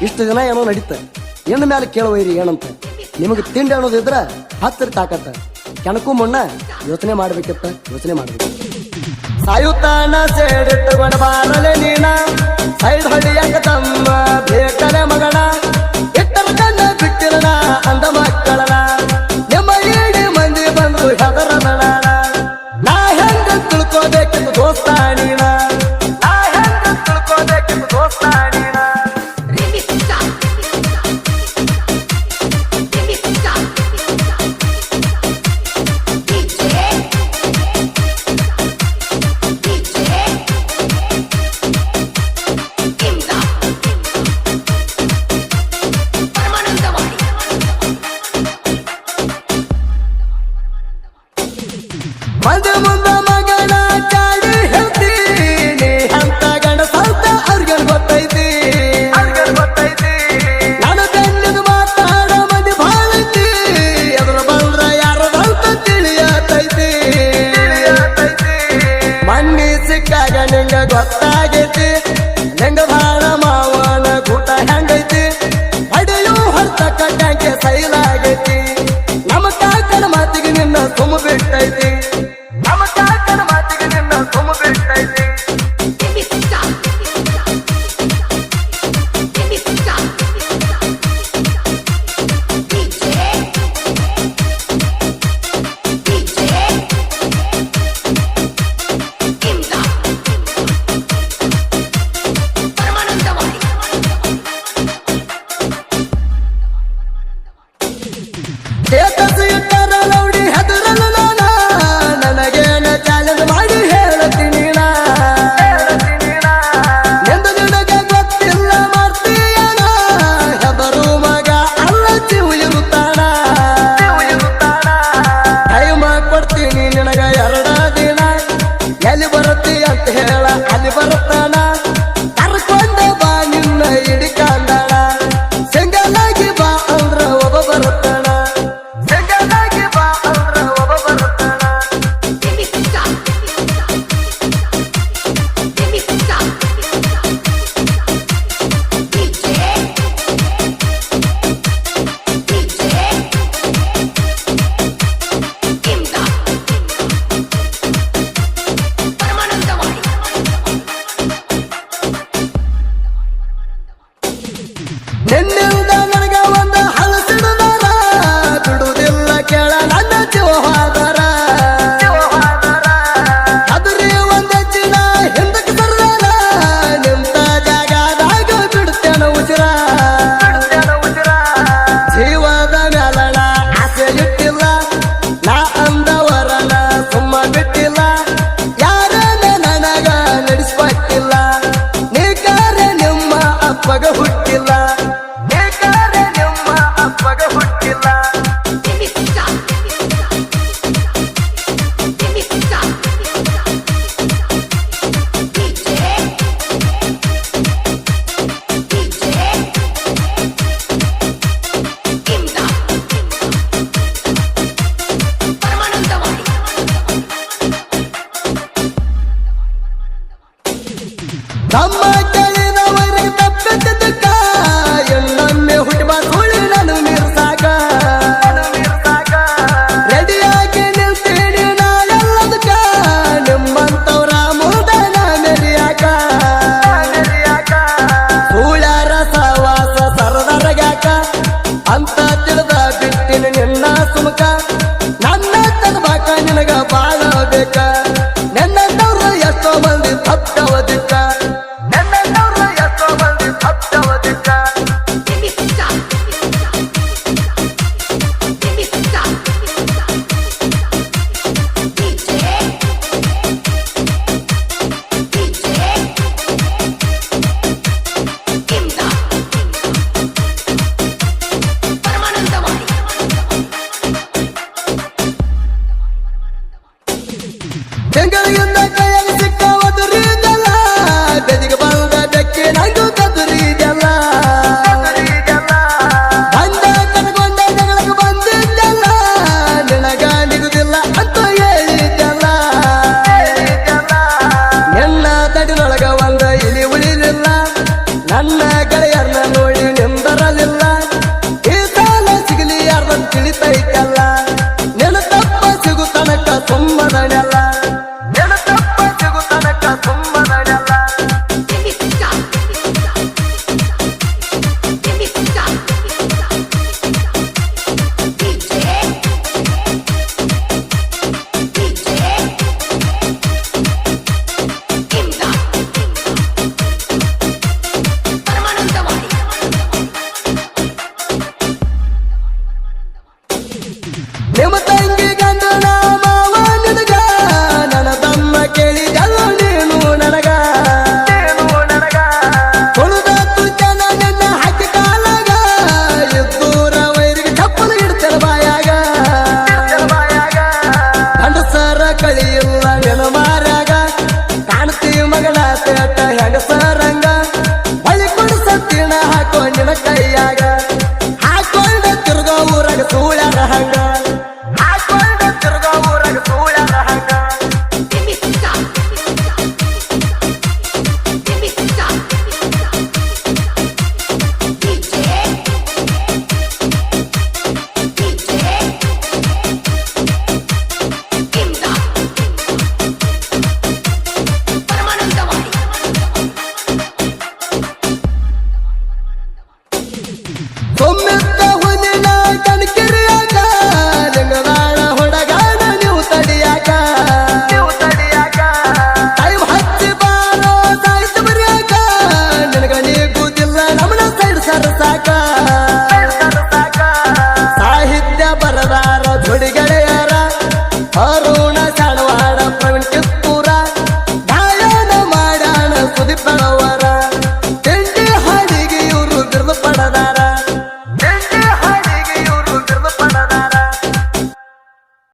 ಇಷ್ಟು ದಿನ ಏನೋ ನಡೀತ ಹೆಣ್ಣು ಮ್ಯಾಲ ಕೇಳುವೈರಿ ಏನಂತ ನಿಮಗೆ ತಿಂಡಿ ಅನ್ನೋದಿದ್ರ ಹತ್ತಿರ ತಾಕತ್ತ ಕೆಣಕು ಮುನ್ನ ಯೋಚನೆ ಮಾಡ್ಬೇಕಿತ್ತ ಯೋಚನೆ ಮಾಡ್ಬೇಕು ಸಾಯುತ್ತಾನ ಸೇಡಿಟ್ಟುಕೊಂಡ ಬಾರಲೆ ನೀನ ಸೈಡ್ ಹೊಡಿಯಂಗ ತಮ್ಮ ಬೇಕಲೆ ಮಗನ ಇಟ್ಟರ ಕಣ್ಣ ಬಿಟ್ಟಿರಣ ಅಂದ ಮಕ್ಕಳನ ನಿಮ್ಮ ಏಡಿ ಮಂದಿ ಬಂದು ಹೆದರನ ನಾ ಹೆಂಗ ತಿಳ್ಕೋಬೇಕೆಂದು ದೋಸ್ತ ನೀನ ನಾ ಹೆಂಗ ತಿಳ್ಕೋಬೇಕೆಂದು ದೋಸ್ತ ನೀನ ಮಂದಿ ಮುಂದ ಮಗನ ಚಾಡಿ ಹೇಳ್ತೀನಿ ಅಂತ ಗಂಡ ಸ್ವಲ್ಪ ಅವ್ರಿಗೆ ಗೊತ್ತೈತಿ ನಾನು ಬೆನ್ನಿದು ಮಾತಾಡ ಮಂದಿ ಬಾಳೈತಿ ಎದುರು ಬಂದ್ರ ಯಾರದಂತ ತಿಳಿಯತೈತಿ ಮಣ್ಣಿ ಸಿಕ್ಕಾಗ ನಿಂಗ ಗೊತ್ತಾಗೈತಿ ನಿಂಗ ಬಾಳ ಮಾವನ ಕೂಟ ಹೆಂಗೈತಿ ಅಡಿಯು ಹೊರತ ಕಟ್ಟಂಗೆ ಸೈಲಾಗೈತಿ ನಮ್ಮ ಕಾಕನ ಮಾತಿಗೆ ನಿನ್ನ ತುಂಬ ಬಿಟ್ಟೈತಿ ಎಲ್ಲಿ ಬರುತ್ತಿ ಅಂತ ಹೇಳ ಅಲ್ಲಿ ಬರುತ್ತಾನ ಕರ್ಕೊಂಡ ಬಾ ನಿನ್ನ ಹಿಡಿಕಾಂಡಣ ಸಿಂಗಲಾಗಿ ಬಾ ಅಂದ್ರ ಒಬ್ಬ ಬರುತ್ತಾನ ಸಿಂಗಲಾಗಿ ಬಾ ಅಂದ್ರ ಒಬ್ಬ ಬರುತ್ತಾನ ನಿನ್ನಿಂದ ನನಗ ಒಂದು ಹಲಸಿಡದಾರ ಬಿಡುವುದಿಲ್ಲ ಕೇಳ ನನ್ನ ಜೀವವಾದರ ಅದ್ರಿ ಒಂದ ಚಿನ ಹಿಂದಕ್ಕೆ ಸರದಾರ ನಿಂತ ಜಾಗದಾಗ ಬಿಡ್ತೇನ ಉಸಿರ ಜೀವದ ಮ್ಯಾಲಣ ಆಸೆ ಇಟ್ಟಿಲ್ಲ ನಾ ಅಂದವರನ ಸುಮ್ಮ ಬಿಟ್ಟಿಲ್ಲ ಯಾರನ್ನ ನನಗ ನಡೆಸ್ಬೇಕಿಲ್ಲ ನೀ ಕಾರ್ಯ ನಿಮ್ಮ ಅಪ್ಪಗ ಹುಟ್ಟಿಲ್ಲ ನಮ್ಮ ಕೇಳಿದವರಿಗೆ ತಪ್ಪಿದ್ದಕ್ಕ ಎಲ್ಲೊಮ್ಮೆ ಹುಟ್ಟಿಬ ಸುಳಿ ನಾನು ಮೀರ್ಸಾಕ ರೆಡಿಯಾಗಿ ನಿಲ್ತೀನಿ ನಾಳೆಲ್ಲದಕ್ಕ ನಿಮ್ಮಂತವ್ರ ಮೂದನ ಮೆರಿಯಾಕ ಸುಳ್ಯಾರ ಸವಾಸ ಸರದರಗ್ಯಾಕ ಅಂತ ತಿಳಿದ ಬಿಟ್ಟಿನ ನಿನ್ನ ಸುಮಕ ನನ್ನ ತರ್ಬಾಕ ನಿನಗ ಬಾಳ ಬೇಕ ನೆನ್ನವ್ರ ಎಷ್ಟೋ ಮಂದಿ ತಪ್ಪವದಿಕ್ಕ ಬೆಂಗಳಿಂದ ಕೈಯಲ್ಲಿ ಸಿಕ್ಕ ಒದುರಿದಲ್ಲ ಬೆದಿಗೆ ಬಂದ ಬೆಕ್ಕೆ ನಂದು ಕದುರಿದಲ್ಲ ಬಂದ ಕಟ್ಕೊಂಡ ಜಗಳಕ್ಕೆ ಬಂದಿದ್ದಲ್ಲ ನಿನಗ ನಿಗುದಿಲ್ಲ ಅಂತ ಹೇಳಿದ್ದಲ್ಲ ನಿನ್ನ ತಡಿನೊಳಗ ಒಂದ ಇಲಿ ಉಳಿಲಿಲ್ಲ ನನ್ನ ಗೆಳೆಯರನ್ನ ನೋಡಿ ನಿನ್ನ ಕೈಯಾಗ